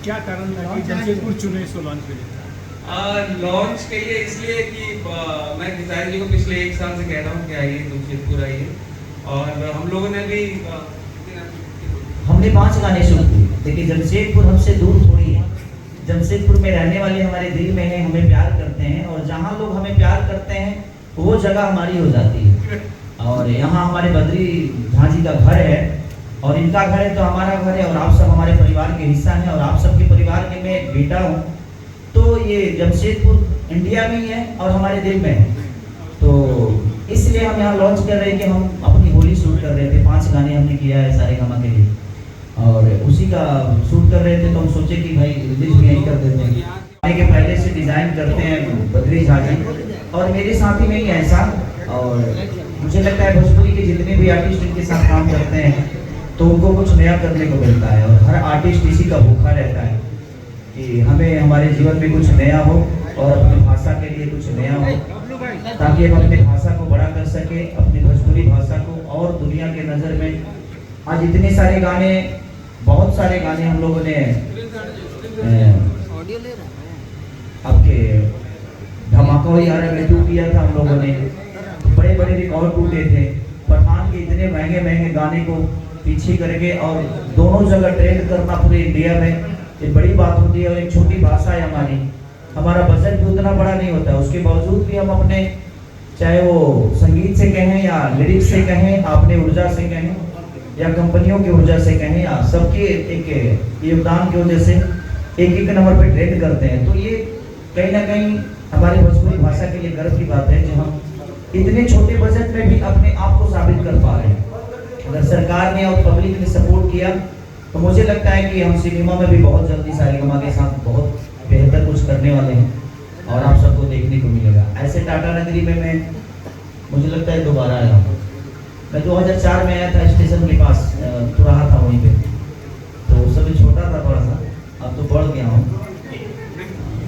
क्या कारण था कि जमशेदपुर चुने इसको लॉन्च के लिए? लॉन्च के लिए इसलिए कि मैं खेसारी जी को पिछले 1 साल से कह रहा हूँ कि आइए जमशेदपुर आइए, और हम लोगों ने भी हमने 5 गाने शूट किए। देखिए जमशेदपुर हमसे दूर थोड़ी है, जमशेदपुर में रहने वाले हमारे दिल में है, हमें प्यार करते हैं, और जहाँ लोग हमें प्यार करते हैं वो जगह हमारी हो जाती है। और यहाँ हमारे बद्री झा जी का घर है, और इनका घर है तो हमारा घर है, और आप सब हमारे परिवार के हिस्सा हैं, और आप सबके परिवार के मैं एक बेटा हूँ। तो ये जमशेदपुर इंडिया में ही है और हमारे दिल में है, तो इसलिए हम यहाँ लॉन्च कर रहे हैं कि हम अपनी होली शूट कर रहे थे। 5 गाने हमने किया है सारेगामा के लिए, और उसी का शूट कर रहे थे, तो हम सोचे कि भाई रिलीज भी यहीं कर देते हैं। गाने के पहले से डिज़ाइन करते हैं बद्री झा जी, और मेरे साथ ही नहीं है ऐसा, और मुझे लगता है भोजपुरी के जितने भी आर्टिस्ट इनके साथ काम करते हैं तो उनको कुछ नया करने को मिलता है, और हर आर्टिस्ट इसी का भूखा रहता है कि हमें हमारे जीवन में कुछ नया हो और अपनी भाषा के लिए कुछ नया हो, ताकि हम अपनी भाषा को बड़ा कर सके, अपनी भोजपुरी भाषा को और दुनिया के नज़र में। आज इतने सारे गाने, बहुत सारे गाने हम लोगों ने आपके धमाका यारा में टूट किया था, हम लोगों ने बड़े बड़े रिकॉर्ड टूटे थे। पठान के इतने महंगे महंगे गाने को पीछे करके और दोनों जगह ट्रेंड करना पूरे इंडिया में ये बड़ी बात होती है, और एक छोटी भाषा है हमारी, हमारा बजट भी उतना बड़ा नहीं होता है, उसके बावजूद भी हम अपने, चाहे वो संगीत से कहें या लिरिक्स से कहें, अपने ऊर्जा से कहें या कंपनियों की ऊर्जा से कहें, या सबके एक योगदान की वजह से एक नंबर पे ट्रेंड करते हैं। तो ये कहीं ना कहीं हमारी भोजपुरी भाषा के लिए गर्व की बात है, जो हम इतने छोटे बजट में भी अपने आप को साबित कर पा रहे हैं। अगर सरकार ने और पब्लिक ने सपोर्ट किया तो मुझे लगता है कि हम सिनेमा में भी बहुत जल्दी सारेगामा के साथ बहुत बेहतर कुछ करने वाले हैं, और आप सबको देखने को मिलेगा। ऐसे टाटा नगरी में मैं, मुझे लगता है दोबारा आया हूँ। मैं 2004 में आया था, स्टेशन के पास तो रहा था वहीं पे, तो उस समय छोटा था थोड़ा सा, अब तो बढ़ गया हूँ,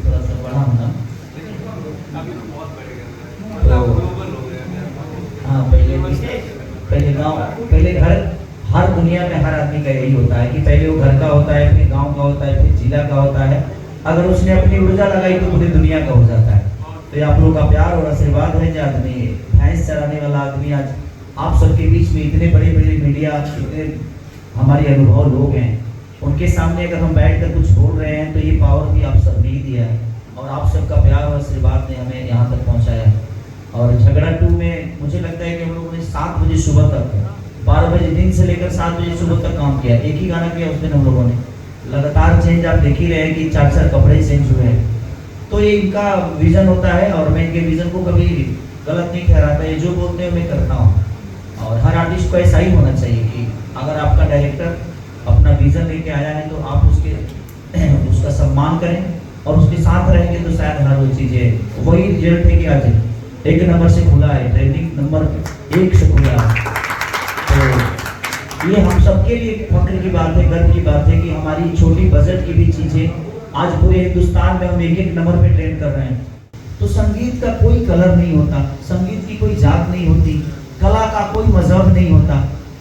थोड़ा सा बड़ा हूँ ना। तो हाँ, पहले गाँव, पहले घर, हर दुनिया में हर आदमी का यही होता है कि पहले वो घर का होता है, फिर गांव का होता है, फिर जिला का होता है। अगर उसने अपनी ऊर्जा लगाई तो पूरी दुनिया का हो जाता है। तो ये आप लोगों का प्यार और आशीर्वाद है जो आदमी भैंस चराने वाला आदमी आज आप सबके बीच में, इतने बड़े बड़े मीडिया, इतने हमारे अनुभव लोग हैं, उनके सामने अगर हम बैठ कर कुछ बोल रहे हैं तो ये पावर भी आप सब ने ही दिया है, और आप सबका प्यार और आशीर्वाद ने हमें यहाँ तक पहुँचाया है। और झगड़ा 2 में मुझे लगता है कि हम लोगों ने 7 बजे सुबह तक, 12 बजे दिन से लेकर 7 बजे सुबह तक काम किया। एक ही गाना किया उस दिन हम लोगों ने, लगातार चेंज आप देख ही रहे हैं कि 4 कपड़े चेंज हुए हैं। तो ये इनका विजन होता है, और मैं इनके विजन को कभी गलत नहीं ठहराता, ये जो बोलते हैं मैं करता हूँ। और हर आर्टिस्ट को ऐसा ही होना चाहिए कि अगर आपका डायरेक्टर अपना विजन लेके आया है तो आप उसका सम्मान करें और उसके साथ रहेंगे, तो शायद हर वो चीज़ें, वही रिजल्ट है कि आज 1 नंबर से खुला है, ट्रेंडिंग नंबर 1 से खुला है। तो ये हम सबके लिए फख्र की बात है, गर्व की बात है कि हमारी छोटी बजट की भी चीज़ें आज पूरे हिंदुस्तान में हम 1 नंबर पे ट्रेंड कर रहे हैं। तो संगीत का कोई कलर नहीं होता, संगीत की कोई जात नहीं होती, कला का कोई मजहब नहीं होता।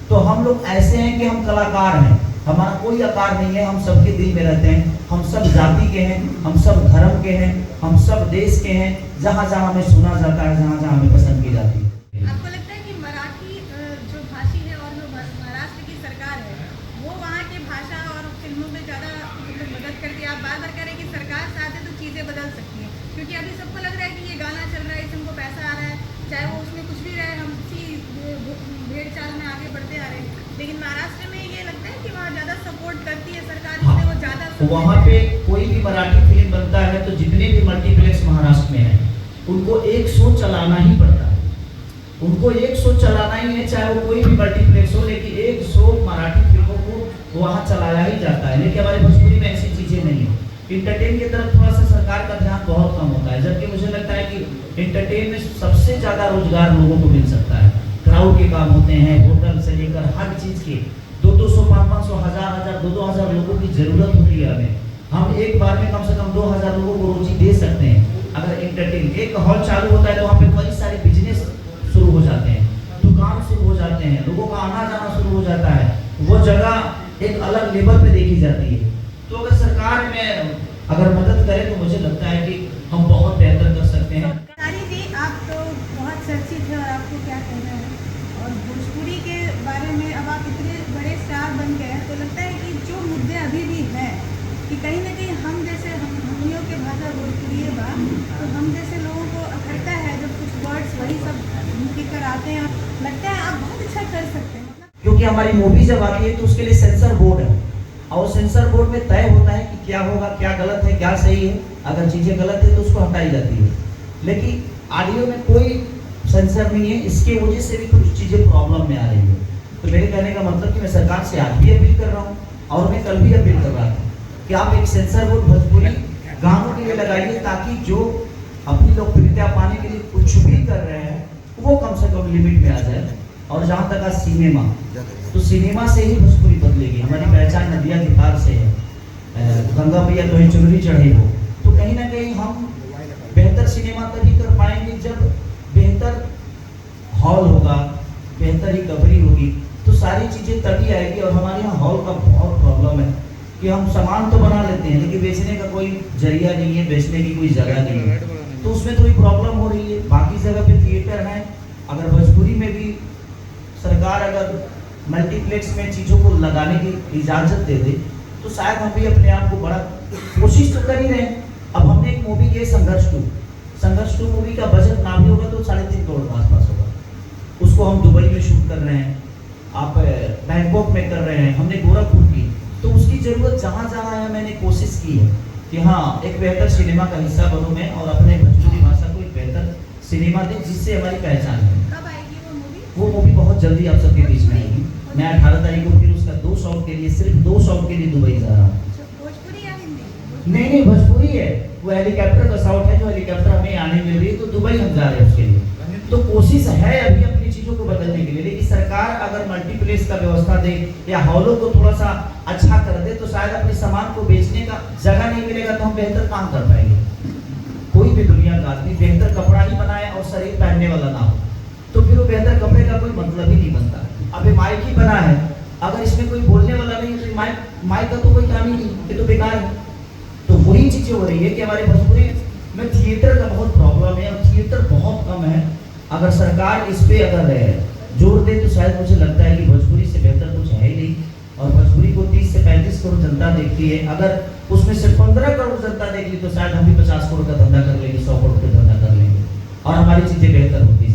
तो हम लोग ऐसे हैं कि हम कलाकार हैं, हमारा कोई आकार नहीं है, हम सबके दिल में रहते हैं, हम सब जाति के हैं, हम सब धर्म के हैं, हम सब देश के हैं, जहाँ जहाँ हमें सुना जाता है, जहाँ जहाँ हमें पसंद की जाती है। आपको लगता है कि मराठी जो भाषी है और जो महाराष्ट्र की सरकार है वो वहाँ की भाषा और फिल्मों में ज़्यादा मदद करती है? आप बार बार कह रहे हैं कि सरकार साथ है तो चीज़ें बदल सकती हैं, क्योंकि अभी सबको लग रहा है कि ये गाना चल रहा है, इससे हमको पैसा आ रहा है, चाहे वो उसमें कुछ भी रहे, हम इसी भेड़ चाल में आगे बढ़ते आ रहे हैं। लेकिन महाराष्ट्र में ये लगता है कि वहाँ ज़्यादा सपोर्ट करती है सरकार, इसलिए वो ज़्यादा वहाँ पे कोई भी मराठी फिल्म बनता है तो जितने भी मल्टीप्लेक्स महाराष्ट्र में हैं उनको एक शो चलाना ही पड़ता है, उनको एक शो चलाना ही है, चाहे वो कोई भी मल्टीप्लेक्स हो, लेकिन एक शो मराठी फिल्मों को वहाँ चलाया ही जाता है। लेकिन हमारी भोजपुरी में ऐसी चीज़ें नहीं है। इंटरटेन की तरफ थोड़ा सा सरकार का ध्यान बहुत कम होता है, जबकि मुझे लगता है कि इंटरटेन में सबसे ज़्यादा रोजगार लोगों को मिल सकता है। क्राउड के काम होते हैं, होटल से लेकर हर चीज़ के 200, 500, 1000, 2,000 लोगों की ज़रूरत होती है हमें। हम एक बार में कम से कम 2000 लोगों को रोजी दे सकते हैं। अगर इंटरटेन एक हॉल चालू होता है तो वहाँ पे कई सारे बिजनेस शुरू हो जाते हैं, दुकान शुरू हो जाते हैं, लोगों का आना जाना शुरू हो जाता है, वो जगह एक अलग लेवल पे देखी जाती है। तो अगर सरकार में में अगर मदद करें तो मुझे लगता है कि हम बहुत बेहतर कर सकते हैं। तारी जी, आप तो बहुत चर्चित है और आपको क्या कहना है, और भोजपुरी के बारे में अब आप इतने बड़े स्टार बन गए हैं, तो लगता है कि जो मुद्दे अभी भी हैं कि कहीं ना कहीं हम जैसे हमियों के भाषा भोजपुरी है बा, तो हम जैसे लोगों को अखरता है जब कुछ वर्ड्स वही सब लिख कर आते हैं, लगता है आप बहुत अच्छा कर सकते हैं। मतलब क्योंकि हमारी मूवी जब आती है तो उसके लिए सेंसर बोर्ड है, और सेंसर बोर्ड में तय होता है कि क्या होगा, क्या गलत है, क्या सही है। अगर चीज़ें गलत है तो उसको हटाई जाती है, लेकिन ऑडियो में कोई सेंसर नहीं है, इसके वजह से भी कुछ चीज़ें प्रॉब्लम में आ रही है। तो मेरे कहने का मतलब कि मैं सरकार से आज भी अपील कर रहा हूँ, और मैं कल भी अपील कर रहा था कि आप एक सेंसर बोर्ड भोजपुरी गानों के लिए लगाइए, ताकि जो अपनी लोकप्रियता पाने के लिए कुछ भी कर रहे हैं वो कम से कम लिमिट में आ जाए। और जहाँ तक सिनेमा, तो सिनेमा से ही भोजपुरी बदलेगी। हमारी पहचान नदिया के पार से है, गंगा मैया तो ही चुनरी चढ़ी हो, तो कहीं ना कहीं हम बेहतर सिनेमा तभी कर पाएंगे जब बेहतर हॉल होगा, बेहतर रिकवरी होगी, तो सारी चीज़ें तभी आएगी। और हमारे यहाँ हॉल का बहुत प्रॉब्लम है कि हम सामान तो बना लेते हैं लेकिन बेचने का कोई जरिया नहीं है, बेचने की कोई जगह नहीं है, तो उसमें थोड़ी प्रॉब्लम हो रही है। बाकी जगह पे थिएटर है, अगर भोजपुरी में भी सरकार अगर मल्टीप्लेक्स में चीज़ों को लगाने की इजाज़त दे दे तो शायद हम भी अपने आप को बड़ा कोशिश तो कर ही रहे हैं। अब हमने एक मूवी की संघर्ष 2 मूवी का बजट ना भी होगा तो 3.5 करोड़ के आसपास होगा। उसको हम दुबई में शूट कर रहे हैं, आप बैंकॉक में कर रहे हैं, हमने गोरखपुर की, तो उसकी ज़रूरत जहाँ जहाँ है मैंने कोशिश की है कि हाँ एक बेहतर सिनेमा का हिस्सा बनूँ मैं, और अपने भोजपुरी भाषा को एक बेहतर सिनेमा दें जिससे हमारी पहचान है। कब आएगी वो मूवी? वो मूवी बहुत जल्दी आप सबके बीच में आएगी। मैं 18 तारीख को फिर उसका 2 शॉट के लिए, सिर्फ 2 शॉट के लिए दुबई जा रहा हूँ। भोजपुरी या हिंदी? नहीं भोजपुरी है, वो हेलीकॉप्टर का शॉट है, जो हेलीकॉप्टर हमें आने मिल रही है, तो दुबई हम जा रहे हैं उसके लिए। तो कोशिश है अभी अपनी चीज़ों को बदलने के लिए, लेकिन सरकार अगर मल्टीप्लेक्स का व्यवस्था दे या हॉलों को थोड़ा सा अच्छा कर दे तो शायद अपने सामान को बेचने का जगह नहीं मिलेगा, तो हम बेहतर काम कर पाएंगे। कोई भी दुनिया का आदमी बेहतर कपड़ा ही बनाए और शरीर पहनने वाला ना हो, तो फिर वो बेहतर कपड़े का कोई मतलब ही नहीं बनता। अब ये माइक ही बना है, अगर इसमें कोई बोलने वाला नहीं है तो माइक का तो कोई काम ही नहीं, ये तो बेकार है। तो वही चीज़ें हो रही है कि हमारे भोजपुरी में थिएटर का बहुत प्रॉब्लम है, और थिएटर बहुत कम है। अगर सरकार इस पे अगर जोर दे तो शायद मुझे लगता है कि भोजपुरी से बेहतर कुछ है ही नहीं। और भोजपुरी को 30 से 35 करोड़ जनता देखती है, अगर उसमें से 15 करोड़ जनता देख ली तो शायद हम भी 50 करोड़ का धंधा कर लेंगे, 100 करोड़ का धंधा कर लेंगे, और हमारी चीज़ें बेहतर होती है।